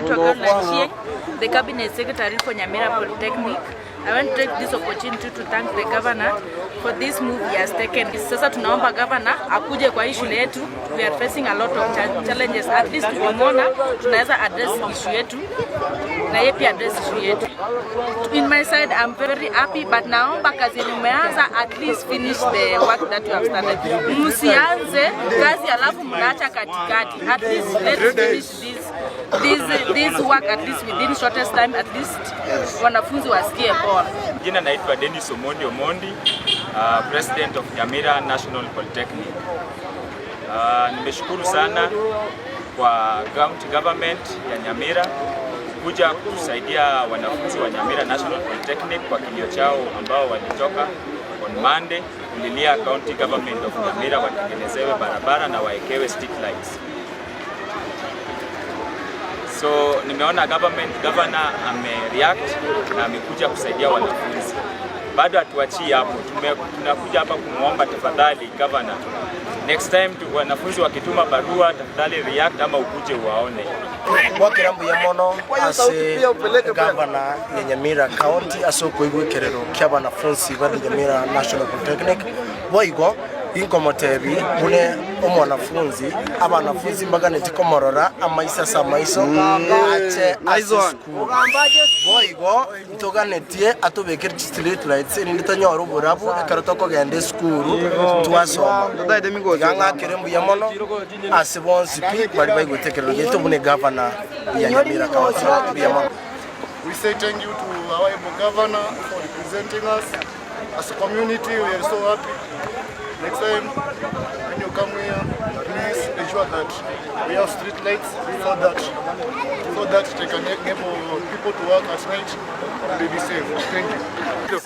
naitwa Nyaribo, the cabinet secretary for Nyamira Polytechnic. I want to take this opportunity to thank the governor for this move he has taken. Sasa tunaomba governor akuje kwa hii shule yetu. We are facing a lot of challenges. At least tukimwona tunaweza address issue yetu na yeye pia address issue yetu. In my side, I'm very happy, but naomba kazi umeanza, at least finish the work that you have started. Msianze kazi alafu mnaacha katikati. At least let's finish this work at least within shortest time, at least wanafunzi wasikie bora. Jina naitwa Omondi, President of Nyamira National Polytechnic. Nimeshukuru sana kwa county government ya Nyamira kuja kusaidia wanafunzi wa Nyamira National Polytechnic kwa kilio chao ambao walitoka on Monday kulilia county government of Nyamira watengenezewe barabara na waekewe street lights. So nimeona governor amereact na amekuja kusaidia wanafunzi. Bado hatuachii hapo, tunakuja hapa kumuomba tafadhali governor, next time wanafunzi wakituma barua tafadhali react ama ukuje uwaone. Wakirambu ya mono ase governor ya Nyamira County asoko igwekerero kya wanafunzi ba Nyamira National Polytechnic boigo inkomotebi une omwanafunzi abanafunzi mbagane tikomorora amaisa samaiso ache school boigo itoganetie atobekera street lights nitanyoro burabu ekaroto kogende school twasoma ganga kerembu ya mono asibonsi pi bali baigutekerero geto bune governor ya Nyamira County ya mono. We say thank you to our governor for representing us as a community. We are so happy. Next time when you come here, please ensure that we have street lights so that they can enable people to work at night and be safe. Thank you.